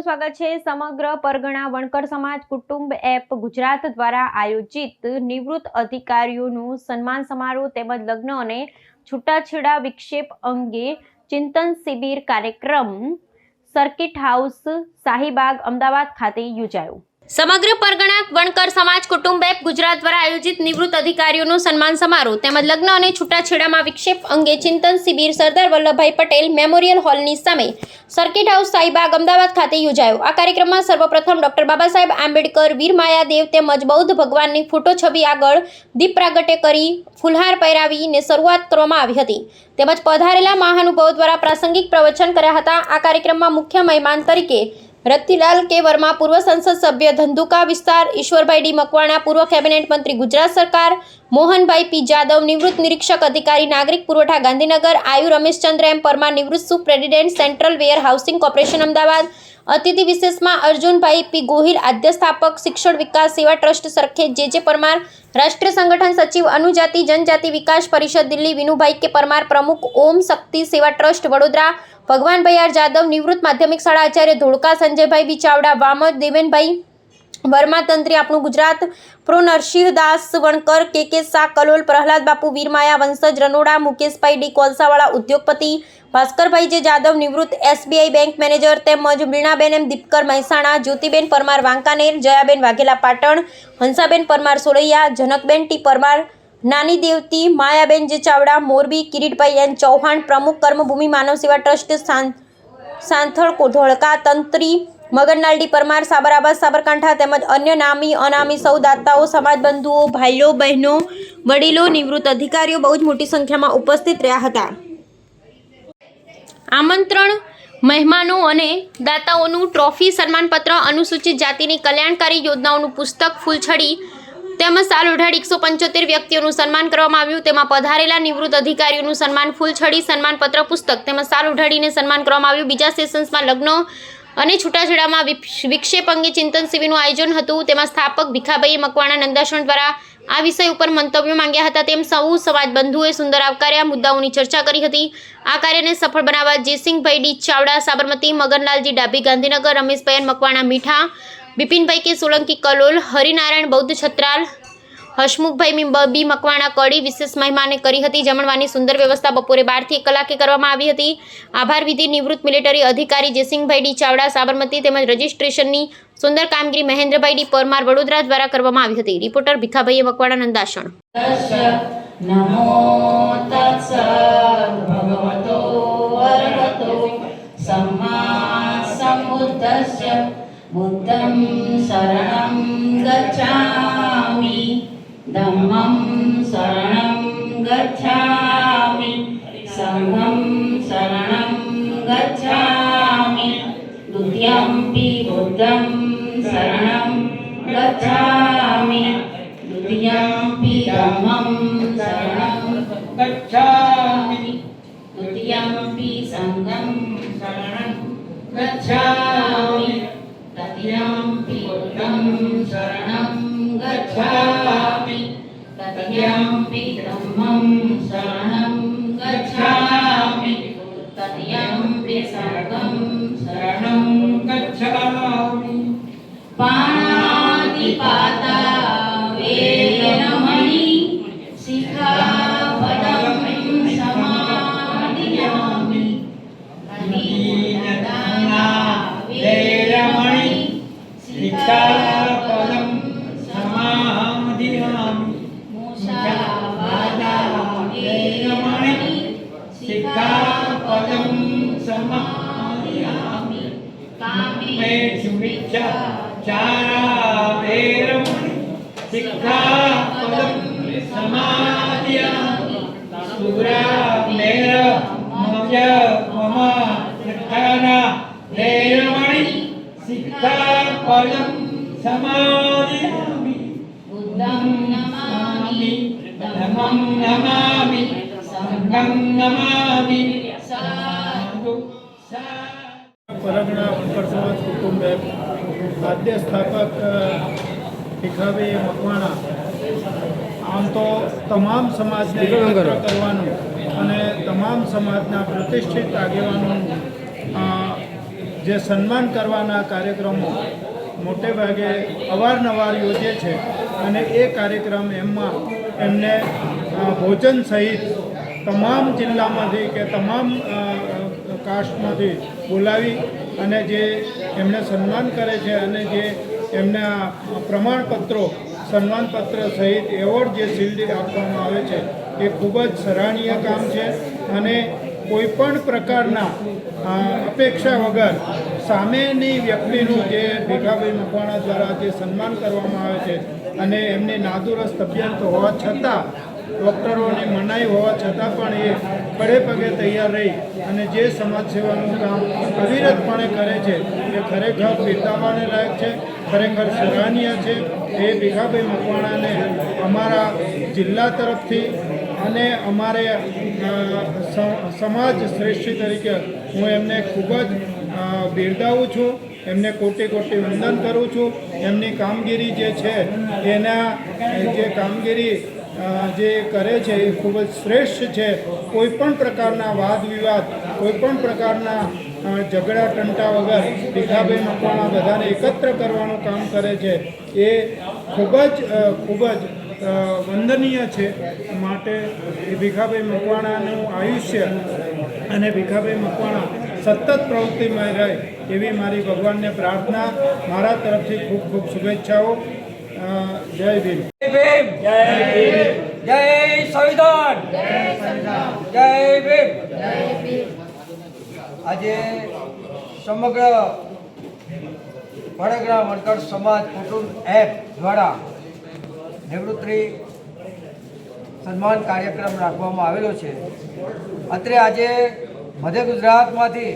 સ્વાગત છે। સમગ્ર પરગણા વણકર સમાજ કુટુંબ એપ ગુજરાત દ્વારા આયોજિત નિવૃત્ત અધિકારીઓનું સન્માન સમારોહ તેમજ લગ્ન અને છૂટાછેડા વિક્ષેપ અંગે ચિંતન શિબિર કાર્યક્રમ સર્કિટ હાઉસ શાહીબાગ અમદાવાદ ખાતે યોજાયો। સમગ્ર પરગણા વણકર સમાજ કુટુંબ એપ ગુજરાત દ્વારા આયોજિત નિવૃત્ત અધિકારીઓનું સન્માન સમારોહ તેમજ લગ્ન અને છૂટાછેડામાં વિક્ષેપ અંગે ચિંતન શિબિર સરદાર વલ્લભભાઈ પટેલ મેમોરિયલ હોલની સામે સર્કિટ હાઉસ શાહીબાગ અમદાવાદ ખાતે યોજાયો। આ કાર્યક્રમમાં સર્વપ્રથમ ડોક્ટર બાબા સાહેબ આંબેડકર, વીર માયાદેવ તેમજ બૌદ્ધ ભગવાનની ફોટો છબી આગળ દીપ પ્રાગટ્ય કરી ફૂલહાર પહેરાવીને શરૂઆત કરવામાં આવી હતી તેમજ પધારેલા મહાનુભાવો દ્વારા પ્રાસંગિક પ્રવચન કર્યા હતા। આ કાર્યક્રમમાં મુખ્ય મહેમાન તરીકે રતિલાલ કે વર્મા, પૂર્વ સંસદ સભ્ય ધંધુકા વિસ્તાર, ઈશ્વરભાઈ ડી મકવાણા, પૂર્વ કેબિનેટ મંત્રી ગુજરાત સરકાર, મોહનભાઈ પી જાદવ, નિવૃત્ત નિરીક્ષક અધિકારી નાગરિક પુરવઠા ગાંધીનગર, આયુ રમેશચંદ્ર એમ પરમાર, નિવૃત્ત સુપ્રેસિડેન્ટ સેન્ટ્રલ વેર હાઉસિંગ કોર્પોરેશન અમદાવાદ, અતિથિ વિશેષમાં અર્જુનભાઈ પી ગોહિલ, આદ્ય સ્થાપક શિક્ષણ વિકાસ સેવા ટ્રસ્ટ સરખેજ, જે પરમાર, રાષ્ટ્રીય સંગઠન સચિવ અનુજાતિ જનજાતિ વિકાસ પરિષદ દિલ્હી, વિનુભાઈ કે પરમાર, પ્રમુખ ઓમ શક્તિ સેવા ટ્રસ્ટ વડોદરા, ભગવાનભાઈ આર જાદવ, નિવૃત્ત માધ્યમિક શાળા આચાર્ય ધોળકા, સંજયભાઈ બી ચાવડા, વામદ દેવેનભાઈ વર્મા, તંત્રી આપણું ગુજરાત, પ્રો નરસિંહદાસ વણકર, કે શાહ કલોલ, પ્રહલાદ બાપુ વીરમાયા વંશજ રનોડા, મુકેશભાઈ ડી કોલસાવાળા, ઉદ્યોગપતિ ભાસ્કરભાઈ જે જાદવ, નિવૃત્ત SBI બેંક મેનેજર તેમજ મીણાબેન એમ દીપકર મહેસાણા, જ્યોતિબેન પરમાર વાંકાનેર, જયાબેન વાઘેલા પાટણ, હંસાબેન પરમાર સોલૈયા, જનકબેન ટી પરમાર નાની દેવતી, માયાબેન જે ચાવડા મોરબી, કિરીટભાઈ એન ચૌહાણ, પ્રમુખ કર્મભૂમિ માનવ સેવા ટ્રસ્ટ સાંથળ ધોળકા, તંત્રી મગનલાલ ડી પરમાર સાબરાબાદ સાબરકાંઠા તેમજ અન્ય નામી અનામી સૌ દાતાઓ, સમાજ બંધુઓ, ભાઈઓ બહેનો, વડીલો, નિવૃત્ત અધિકારીઓ બહુ જ મોટી સંખ્યામાં ઉપસ્થિત રહ્યા હતા। આમંત્રણ મહેમાનો અને દાતાઓનું ટ્રોફી, સન્માનપત્ર, અનુસૂચિત જાતિની કલ્યાણકારી યોજનાઓનું પુસ્તક, ફૂલછડી તેમજ સાલ ઓઢાડી 175 વ્યક્તિઓનું સન્માન કરવામાં આવ્યું। તેમાં પધારેલા નિવૃત્ત અધિકારીઓનું સન્માન, ફૂલછડી, સન્માનપત્ર, પુસ્તક તેમજ સાલ ઓઢાડીને સન્માન કરવામાં આવ્યું। બીજા સેશન્સમાં લગ્ન અને છૂટાછેડામાં વિક્ષેપ અંગે ચિંતન શિબિરનું આયોજન હતું। તેમાં સ્થાપક ભીખાભાઈ મકવાણા નંદાસણ દ્વારા આ વિષય ઉપર મંતવ્યો માંગ્યા હતા તેમ સૌ સમાજ બંધુઓએ સુંદર આવકાર્યા, મુદ્દાઓની ચર્ચા કરી હતી। આ કાર્યને સફળ બનાવવા જયસિંહભાઈ ડી ચાવડા સાબરમતી, મગનલાલજી ડાભી ગાંધીનગર, રમેશભાઈ મકવાણા મીઠા, બિપિનભાઈ કે સોલંકી કલોલ, હરિનારાયણ બૌદ્ધ છત્રાલ, હસમુખભાઈ બી મકવાણા કડી વિશેષ મહેમાને કરી હતી। જમણવાની સુંદર વ્યવસ્થા બપોરે 12 થી 1 કલાકે કરવામાં આવી હતી। આભાર વિધિ નિવૃત્ત મિલિટરી અધિકારી જયસિંહભાઈ ડી ચાવડા સાબરમતી તેમજ રજિસ્ટ્રેશનની સુંદર કામગીરી મહેન્દ્રભાઈ ડી પરમાર વડોદરા દ્વારા કરવામાં આવી હતી। રિપોર્ટર ભીખાભાઈ મકવાણા નંદાસણ। નમો તત્સ ભગવતો અરહતો સમ્મા સંબુદ્ધસ્ય बुद्धं शरणं गच्छामि धम्मं शरणं गच्छामि संघं शरणं गच्छामि द्वितीयंपि बुद्धं शरणं गच्छामि द्वितीयंपि धम्मं शरणं गच्छामि द्वितीयंपि संघं शरणं गच्छामि तृतीयंपि बुद्धं शरणं गच्छामि तृतीयंपि धम्मं शरणं गच्छामि तृतीयंपि संघं शरणं गच्छामि। पाणातिपाता वेरमणि सिक्खापदं समादियामि सिक्खापदं समादियामि मुसावादा वेरमणि सिक्खापदं समादियामि कामेषु मिथ्याचारा वेरमणि सिक्खापदं समादियामि सुरामेर मम प्रधाना वेरमणि सिक्खापदं समादियामि बुद्धं नमामि धम्मं नमामि संघं नमामि साधु परगणा वणकर समाज कुटुंब एप आद्य स्थापक भीखाभाई मकवाणा आम तो तमाम समाजने एकत्र करवानुं अने तमाम समाजना प्रतिष्ठित आगेवानों જે સન્માન કરવાના કાર્યક્રમો મોટે ભાગે અવારનવાર યોજે છે અને એ કાર્યક્રમ એમાં એમને ભોજન સહિત તમામ જિલ્લામાંથી કે તમામ કાસ્ટમાંથી બોલાવી અને જે એમને સન્માન કરે છે અને જે એમના પ્રમાણપત્રો સન્માનપત્ર સહિત એવોર્ડ જે શિલ્ડ આપવામાં આવે છે એ ખૂબ જ સરાહનીય કામ છે અને કોઈપણ પ્રકારના અપેક્ષા વગર સામેની વ્યક્તિનું જે ભીખાભાઈ મકવાણા દ્વારા જે સન્માન કરવામાં આવે છે અને એમની નાદુરસ્ત તબિયત હોવા છતાં ડૉક્ટરોની મનાઈ હોવા છતાં પણ એ ખડે પગે તૈયાર રહી અને જે સમાજ સેવાનું કામ અવિરતપણે કરે છે એ ખરેખર બિરદાવવાને લાયક છે, ખરેખર સરાહનીય છે. એ ભીખાભાઈ મકવાણાને અમારા જિલ્લા તરફથી અને અમારે સમાજ શ્રેષ્ઠી તરીકે હું એમને ખૂબ જ બિરદાવું છું, એમને કોટી કોટી વંદન કરું છું. એમની કામગીરી જે છે એના જે કામગીરી જે કરે છે એ ખૂબ જ શ્રેષ્ઠ છે. કોઈપણ પ્રકારના વાદ વિવાદ, કોઈપણ પ્રકારના ઝઘડા ટંટા વગર ભીખાભાઈ મકવાણા બધાને એકત્ર કરવાનું કામ કરે છે. એ ખૂબ જ વંદનીય છે. માટે ભીખાભાઈ મકવાણાનું આયુષ્ય અને ભીખાભાઈ મકવાણા સતત પ્રવૃત્તિમય રહે એવી મારી ભગવાનને પ્રાર્થના. મારા તરફથી ખૂબ ખૂબ શુભેચ્છાઓ. જય ભીમ. જય સંવિધાન, જય ભીમ. આજે સમગ્ર વડોદરા વણકર સમાજ કુટુંબ એપ દ્વારા નિવૃત્તિ સન્માન કાર્યક્રમ રાખવામાં આવેલો છે. અત્રે આજે મધ્ય ગુજરાતમાંથી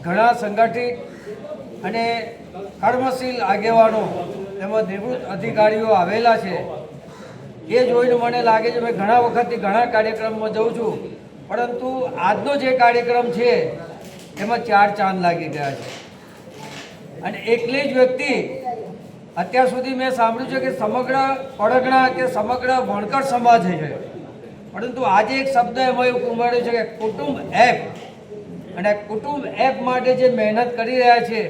ઘણા સંગઠિત અને કર્મશીલ આગેવાનો તેમજ નિવૃત્ત અધિકારીઓ આવેલા છે. એ જોઈને મને લાગે છે મેં ઘણા વખતથી ઘણા કાર્યક્રમમાં જઉં છું, પરંતુ આજનો જે કાર્યક્રમ છે એમાં 4 ચાંદ લાગી ગયા છે. અને એકલી જ વ્યક્તિ અત્યાર સુધી મેં સાંભળ્યું છે કે સમગ્ર પડગણા કે સમગ્ર વણકર સમાજ છે, પરંતુ આજે એક શબ્દ એમાં એવું ઉમેર્યો છે કે કુટુંબ એપ. અને કુટુંબ એપ માટે જે મહેનત કરી રહ્યા છે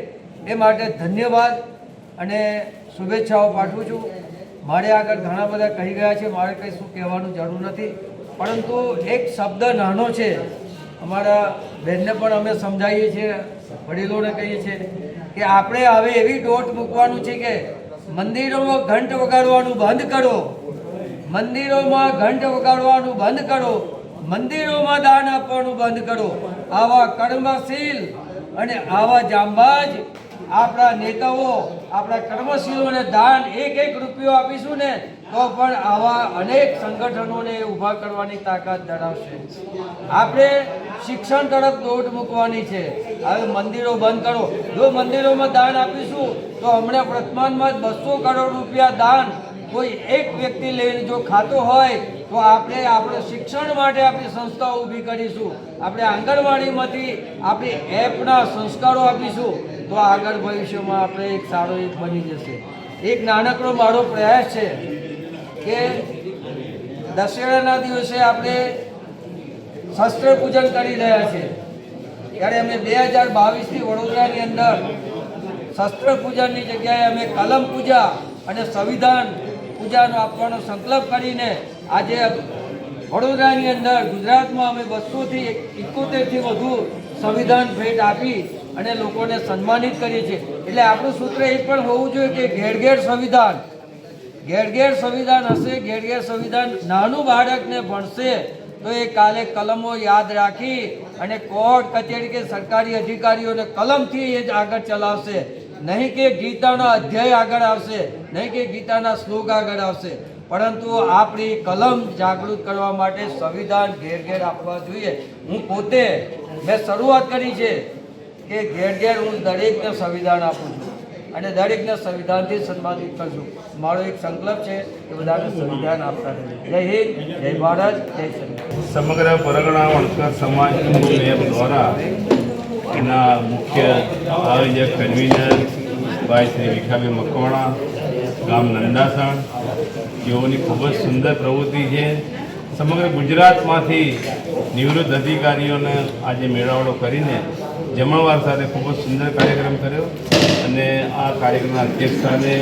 એ માટે ધન્યવાદ અને શુભેચ્છાઓ પાઠવું છું. મારે આગળ ઘણા બધા કહી ગયા છે, મારે કંઈ શું કહેવાનું જરૂર નથી, પરંતુ એક શબ્દ નાનો છે. અમારા બહેનને પણ અમે સમજાવીએ છીએ, વડીલોને કહીએ છીએ કે આપણે હવે એવી દોટ મૂકવાનું છે કે મંદિરોમાં ઘંટ વગાડવાનું બંધ કરો, મંદિરોમાં ઘંટ વગાડવાનું બંધ કરો, મંદિરોમાં દાન આપવાનું બંધ કરો. આવા કર્મશીલ અને આવા જાંબાજ આપણા નેતાઓ, આપણા કર્મશીલોને દાન 1 રૂપિયો આપીશું ને તો પણ આવા અનેક સંગઠનોને ઊભા કરવાની તાકાત ધરાવશે. આપણે શિક્ષણ તરફ દોટ મૂકવાની છે. હવે મંદિરો બંધ કરો. જો મંદિરોમાં દાન આપીશું તો હમણાં વર્તમાનમાં 200 કરોડ રૂપિયા દાન કોઈ એક વ્યક્તિ લઈને જો ખાતો હોય તો આપણે શિક્ષણ માટે આપણી સંસ્થાઓ ઊભી કરીશું. આપણે આંગણવાડીમાંથી આપણી એપના સંસ્કારો આપીશું તો આગળ ભવિષ્યમાં આપણે એક સારો એક બની જશે. એક નાનકડો મારો પ્રયાસ છે કે દશેરાના દિવસે આપણે શસ્ત્ર પૂજન કરી રહ્યા છીએ, ત્યારે અમે 2022થી વડોદરાની અંદર શસ્ત્ર પૂજનની જગ્યાએ અમે કલમ પૂજા અને સંવિધાન પૂજાનો આપવાનો સંકલ્પ કરીને આજે વડોદરાની અંદર ગુજરાતમાં અમે 271થી વધુ સંવિધાન ભેટ આપી અને લોકોને સન્માનિત કરીએ છીએ. એટલે આપણું સૂત્ર એ પણ હોવું જોઈએ કે ઘેર ઘેર સંવિધાન, ઘેર ઘેર સંવિધાન હશે. ઘેર ઘેર સંવિધાન નાનું બાળકને ભણશે તો એ કાલે કલમો યાદ રાખી અને કોર્ટ કચેરી કે સરકારી અધિકારીઓને કલમથી એ જ આગળ ચલાવશે, નહીં કે ગીતાનો અધ્યાય આગળ આવશે, નહીં કે ગીતાના શ્લોક આગળ આવશે, પરંતુ આપણી કલમ જાગૃત કરવા માટે સંવિધાન ઘેર ઘેર આપવા જોઈએ. હું પોતે મેં શરૂઆત કરી છે કે ઘેર ઘેર હું દરેકને સંવિધાન આપું છું અને દરેકને સંવિધાનથી સન્માનિત કરશું. મારો એક સંકલ્પ છે કે બધાને સંવિધાન આપતા રહે. જય હિન્દ, જય ભારત, જય સંવિધાન. સમગ્ર પરગણા વણકર સમાજ એપ દ્વારા એના મુખ્ય આયોજક કન્વીનર ભાઈ શ્રી ભીખાભાઈ મકવાણા, ગામ નંદાસણ, જેઓની ખૂબ જ સુંદર પ્રવૃત્તિ છે. સમગ્ર ગુજરાતમાંથી નિવૃત્ત અધિકારીઓને આજે મેળાવડો કરીને જમણવાર સાથે ખૂબ જ સુંદર કાર્યક્રમ કર્યો અને આ કાર્યક્રમના અધ્યક્ષસ્થાને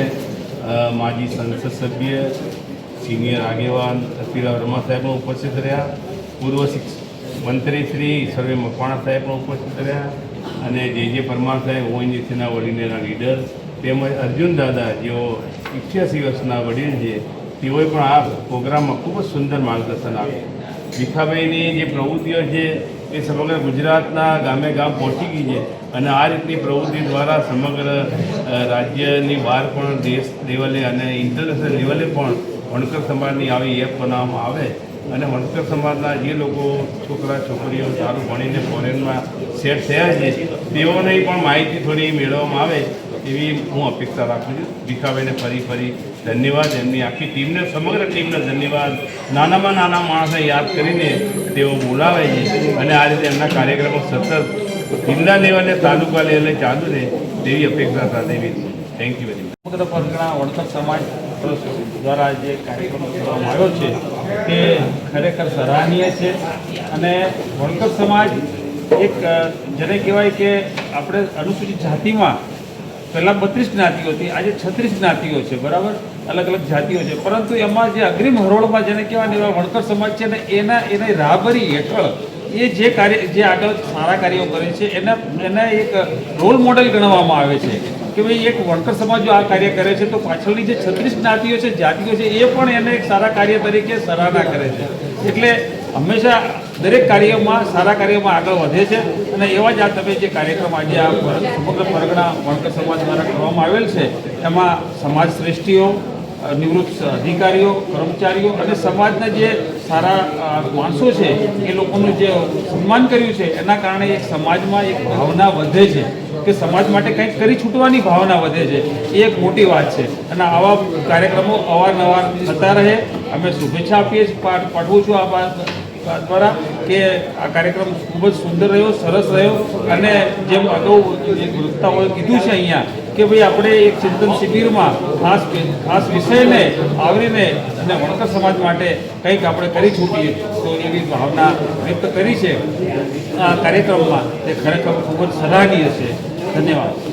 માજી સંસદ સભ્ય સિનિયર આગેવાન તસવીરા વર્મા સાહેબ પણ ઉપસ્થિત રહ્યા, પૂર્વ મંત્રી શ્રી ઈશ્વરભાઈ મકવાણા સાહેબ પણ ઉપસ્થિત રહ્યા અને જે પરમાર સાહેબ ઓએનજીસીના વડીલના લીડર તેમજ અર્જુન દાદા જેઓ 88 વર્ષના વડીલ છે તેઓએ પણ આ પ્રોગ્રામમાં ખૂબ જ સુંદર માર્ગદર્શન આપ્યું. ભીખાભાઈની જે પ્રવૃત્તિઓ છે એ સમગ્ર ગુજરાતના ગામે ગામ પહોંચી ગઈ છે અને આ રીતની પ્રવૃત્તિ દ્વારા સમગ્ર રાજ્યની બહાર પણ દેશ લેવલે અને ઇન્ટરનેશનલ લેવલે પણ વણકર સમાજની આવી એપ બનાવવામાં આવે અને વણકર સમાજના જે લોકો છોકરા છોકરીઓ સારું ભણીને ફોરેનમાં સેટ થયા છે તેઓને પણ માહિતી થોડી મેળવવામાં આવે એવી હું અપેક્ષા રાખું છું. ભીખાભાઈને ફરી ધન્યવાદ, એમની આખી ટીમને, સમગ્ર ટીમને ધન્યવાદ. નાનામાં નાના માણસને યાદ કરીને તેઓ બોલાવે છે અને આ રીતે એમના કાર્યક્રમો સતત જિલ્લા લેવલે તાલુકા લેવલે ચાલુ રહે તેવી અપેક્ષા સાથે થેન્ક યુ વેરી મચ. સમગ્ર પરગણા વણકર સમાજ દ્વારા જે કાર્યક્રમ કરવામાં આવ્યો છે તે ખરેખર સરાહનીય છે અને વણકર સમાજ એક જેને કહેવાય કે આપણે અનુસૂચિત જાતિમાં પહેલાં 32 જ્ઞાતિઓ હતી, આજે 36 જ્ઞાતિઓ છે, બરાબર, અલગ અલગ જાતિઓ છે, પરંતુ એમાં જે અગ્રીમ હરોળમાં જેને કહેવાય એવા વણકર સમાજ છે ને એના રાહબરી હેઠળ એ જે આગળ સારા કાર્યો કરે છે એના એક રોલ મોડેલ ગણવામાં આવે છે કે ભાઈ એક વણકર સમાજ જો આ કાર્ય કરે છે તો પાછળની જે 36 જ્ઞાતિઓ છે, જાતિઓ છે, એ પણ એને એક સારા કાર્ય તરીકે સરાહના કરે છે. એટલે હંમેશા દરેક કાર્યમાં સારા કાર્યમાં આગળ વધે છે અને એવા જ આ તમે જે કાર્યક્રમ આજે આ સમગ્ર પરગણા વણકર સમાજ દ્વારા કરવામાં આવેલ છે એમાં સમાજ શ્રેષ્ઠીઓ, નિવૃત્ત અધિકારીઓ, કર્મચારીઓ અને સમાજના જે સારા માણસો છે એ લોકોનું જે સન્માન કર્યું છે એના કારણે એક સમાજમાં એક ભાવના વધે છે કે સમાજ માટે કંઈક કરી છૂટવાની ભાવના વધે છે. એ એક મોટી વાત છે અને આવા કાર્યક્રમો અવારનવાર થતા રહે. અમે શુભેચ્છા આપીએ છીએ, પાઠવું છું આ દ્વારા કે આ કાર્યક્રમ ખૂબ જ સુંદર રહ્યો, સરસ રહ્યો અને જેમ અગાઉ વક્તાઓએ કીધું છે અહીંયા કે ભાઈ આપણે એક ચિંતન શિબિરમાં ખાસ વિષયને આવરીને અને વણકર સમાજ માટે કંઈક આપણે કરી છૂટીએ તો એવી ભાવના વ્યક્ત કરી છે આ કાર્યક્રમમાં, તે ખરેખર ખૂબ જ સરાહનીય છે. ધન્યવાદ.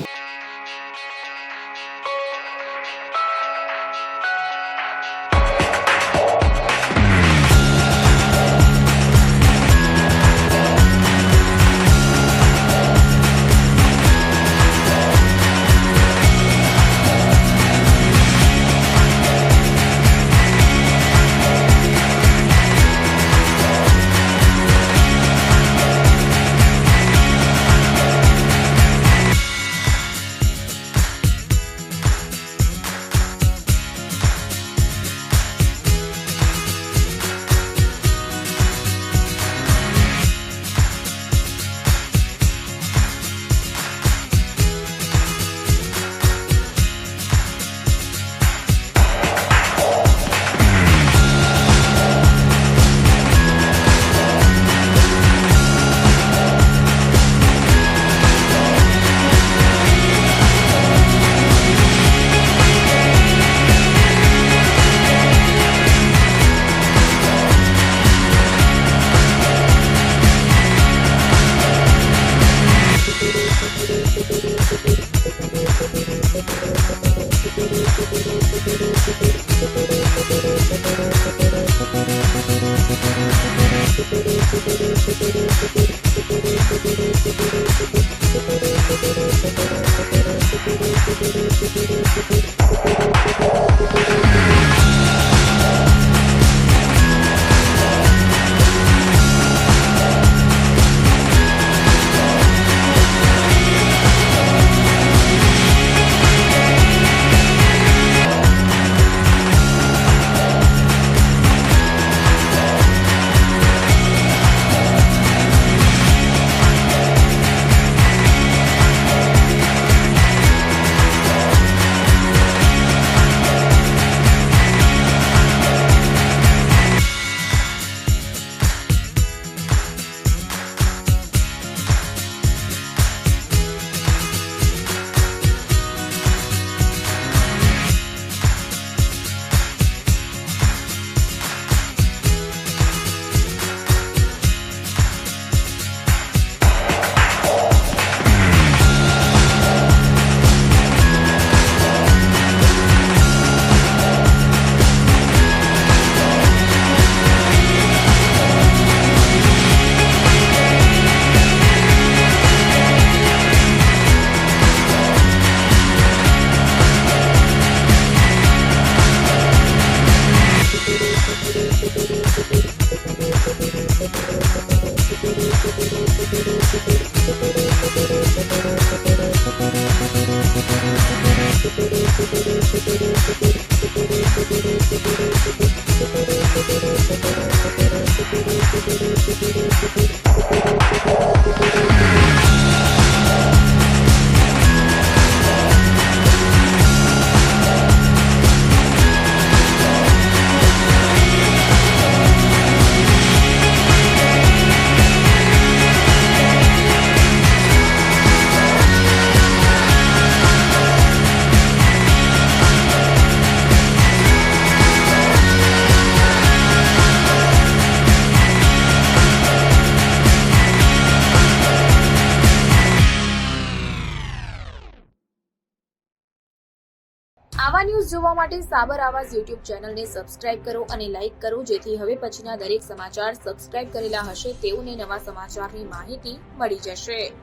ન્યૂઝ જોવા માટે સાબર આવાઝ યુટ્યુબ ચેનલને સબસ્ક્રાઇબ કરો અને લાઇક કરો, જેથી હવે પછીના દરેક સમાચાર સબસ્ક્રાઇબ કરેલા હશે તેઓને નવા સમાચારની માહિતી મળી જશે.